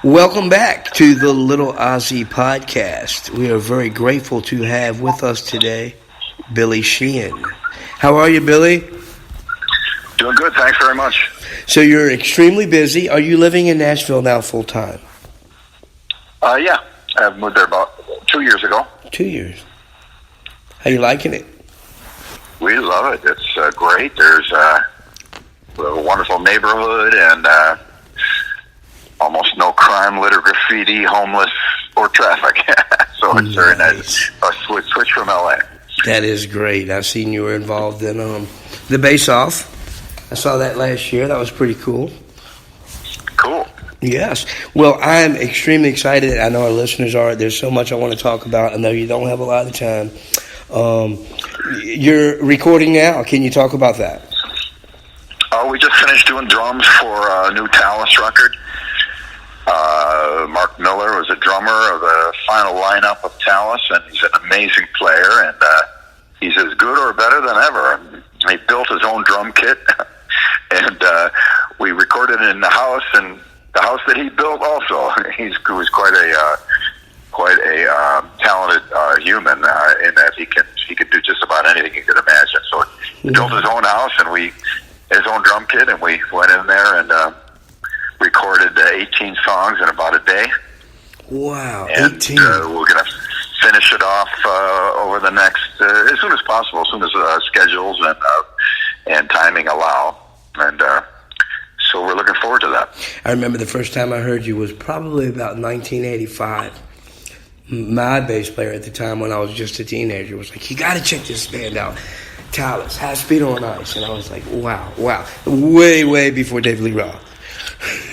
Welcome back to the Little Ozzy podcast. We are very grateful to have with us today Billy Sheehan. How are you, Billy? Doing good, thanks very much. So you're extremely busy. Are you living in Nashville now full time? Yeah, I moved there about 2 years ago. 2 years. How you liking it? We love it. It's great. There's a wonderful neighborhood and almost no crime, litter, graffiti, homeless, or traffic. So it's very nice. A switch from LA. That is great. I've seen you were involved in the Base Off. I saw that last year. That was pretty cool. Cool. Yes. Well, I'm extremely excited. I know our listeners are. There's so much I want to talk about. I know you don't have a lot of time. You're recording now. Can you talk about that? We just finished doing drums for a new Talus record. Mark Miller was a drummer of the final lineup of Talus, and he's an amazing player, and he's as good or better than ever. He built his own drum kit, and we recorded it in the house, and the house that he built also. He was quite a talented human in that he could do just about anything you could imagine. So he built his own house, and his own drum kit, and we went in there and recorded 18 songs in about a day. Wow, and 18. We're going to finish it off over the next, as soon as possible, as soon as schedules and timing allow. And so we're looking forward to that. I remember the first time I heard you was probably about 1985. My bass player at the time, when I was just a teenager, was like, you got to check this band out. Talus, High Speed on Ice. And I was like, wow. Way before David Lee Roth.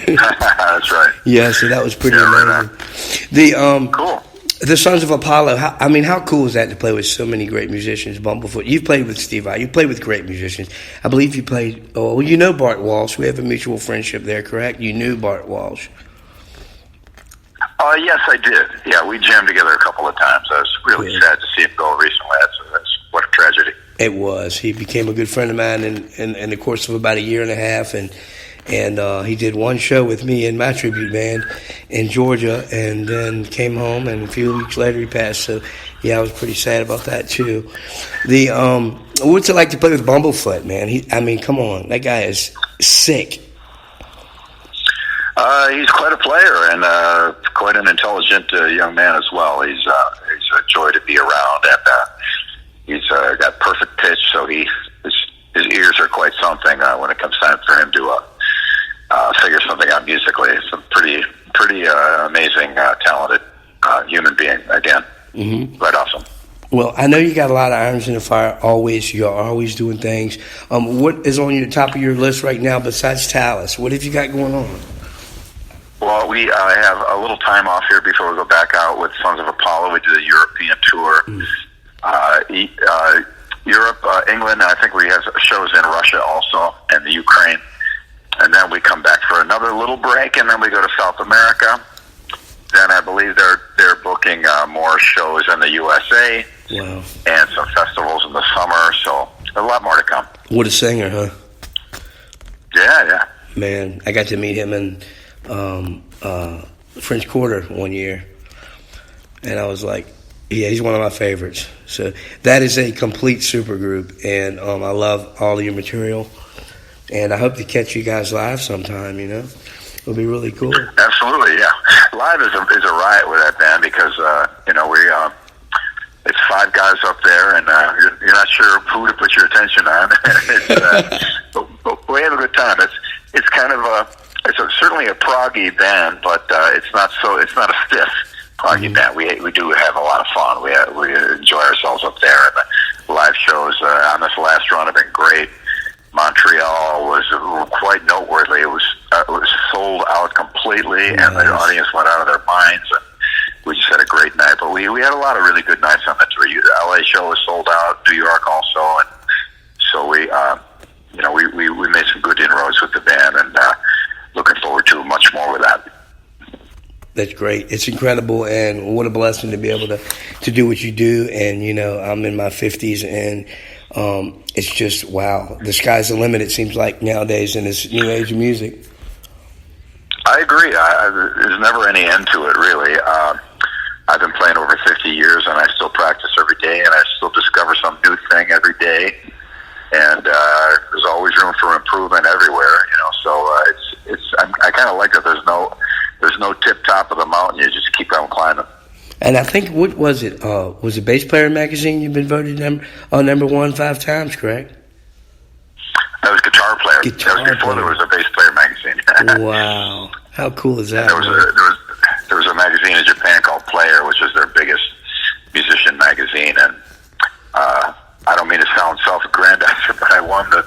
That's right. Yeah, so that was pretty amazing. Cool. The Sons of Apollo, how cool is that to play with so many great musicians? Bumblefoot, you've played with Steve Vai, you played with great musicians. I believe you played, you know Bart Walsh. We have a mutual friendship there, correct? You knew Bart Walsh. Yes, I did. Yeah, we jammed together a couple of times. I was really sad to see him go recently. That's what a tragedy. It was. He became a good friend of mine in the course of about a year and a half, and he did one show with me in my tribute band in Georgia, and then came home, and a few weeks later he passed. So, yeah, I was pretty sad about that too. What's it like to play with Bumblefoot, man? Come on, that guy is sick. He's quite a player and quite an intelligent young man as well. He's a joy to be around, and he's got perfect pitch, so his ears are quite something when it comes time for him to figure something out musically. It's a pretty amazing, talented human being. Again, quite awesome. Well, I know you got a lot of irons in the fire. Always, you're always doing things. What is on your top of your list right now besides Talus? What have you got going on? Well, we have a little time off here before we go back out with Sons of Apollo. We did a European tour. Europe, England, and I think we have shows in Russia also, and the Ukraine. And then we come back for another little break, and then we go to South America. Then I believe they're booking more shows in the USA. Wow. And some festivals in the summer, so a lot more to come. What a singer, huh? Yeah. Man, I got to meet him in French Quarter one year, and I was like, yeah, he's one of my favorites. So that is a complete supergroup, and I love all of your material, and I hope to catch you guys live sometime. It'll be really cool. Absolutely, yeah. Live is a riot with that band because it's five guys up there, and you're not sure who to put your attention on. But we have a good time. It's kind of certainly a proggy band, but it's not a stiff proggy band. We do have a lot of fun. We enjoy ourselves up there, and the live shows on this last run have been great. Montreal was quite noteworthy. It was sold out completely, and the audience went out of their minds. And we just had a great night. But we had a lot of really good nights on the tour. The LA show was sold out, New York also, and so we made some good inroads with the band, and looking forward to much more with that. That's great. It's incredible, and what a blessing to be able to do what you do. And I'm in my 50s, and it's just wow. The sky's the limit. It seems like nowadays in this new age of music. I agree. There's never any end to it, really. I've been playing over 50 years, and I still practice every day, and I still discover some new thing every day. And there's always room for improvement everywhere, you know. So I kind of like that. There's no tip top of the mountain. You just keep on climbing. And I think, what was it? Was it Bass Player magazine? You've been voted number one 5 times, correct? That was Guitar Player. Guitar that was before Player. there was a Bass Player magazine. Wow, how cool is that? There was a magazine in Japan called Player, which was their biggest musician magazine, and I don't mean to sound self-aggrandizing, but I won the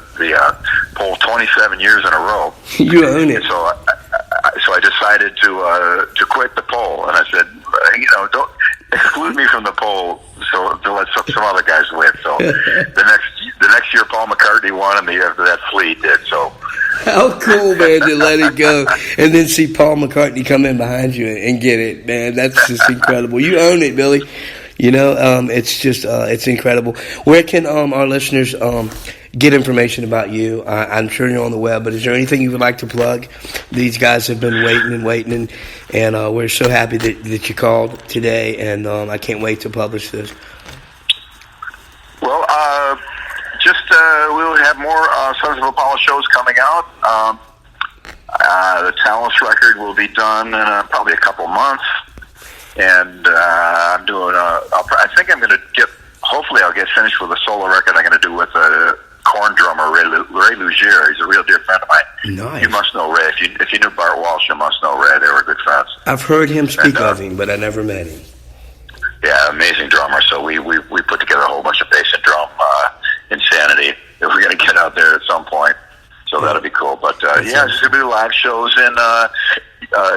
poll 27 years in a row. You own it. So I decided to quit the poll, and I said, don't exclude me from the poll, so to let some other guys win. So the next year, Paul McCartney won, and the year after that, Flea did. So how cool, man, to let it go and then see Paul McCartney come in behind you and get it, man. That's just incredible. You own it, Billy. You know, it's just it's incredible. Where can our listeners get information about you? I'm sure you're on the web, but is there anything you would like to plug? These guys have been waiting, and we're so happy that you called today, and I can't wait to publish this. Well, we'll have more Sons of Apollo shows coming out. The Talents record will be done in probably a couple months. And I'm doing I think I'm going to hopefully I'll get finished with a solo record I'm going to do with a corn drummer, Ray Lugier. He's a real dear friend of mine. Nice. You must know Ray. If you knew Bart Walsh, you must know Ray. They were good friends. I've heard him speak of him, but I never met him. Yeah, amazing drummer. So we put together a whole bunch of bass and drum insanity that we're going to get out there at some point. So that'll be cool. But there's going to be live shows in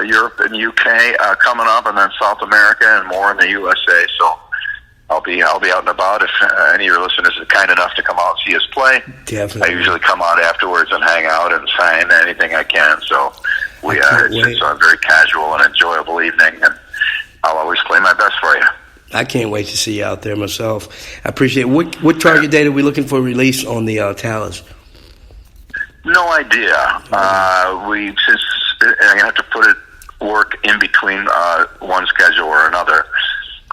Europe and UK coming up, and then South America and more in the USA. So I'll be out and about. If any of your listeners are kind enough to come out and see us play, definitely. I usually come out afterwards and hang out and sign anything I can. So it's a very casual and enjoyable evening, and I'll always play my best for you. I can't wait to see you out there myself. I appreciate it. What target date are we looking for release on the Talents? No idea. Since I'm gonna have to work in between one schedule or another.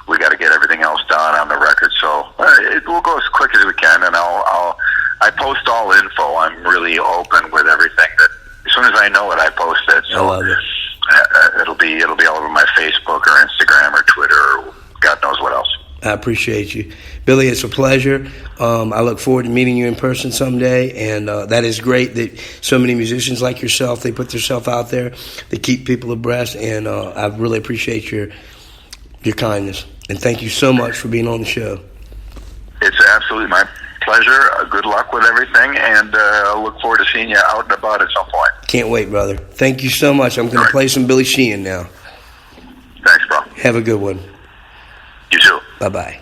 We got to get everything else done on the record, so it will go as quick as we can. And I post all info. I'm really open with everything. That as soon as I know it, I post it. So I love it. It'll be all over my Facebook or Instagram or Twitter or God knows what else. I appreciate you. Billy, it's a pleasure. I look forward to meeting you in person someday, and that is great that so many musicians like yourself, they put themselves out there, they keep people abreast, and I really appreciate your kindness. And thank you so much for being on the show. It's absolutely my pleasure. Good luck with everything, and I look forward to seeing you out and about at some point. Can't wait, brother. Thank you so much. I'm going to play some Billy Sheehan now. Thanks, bro. Have a good one. You too. Bye-bye.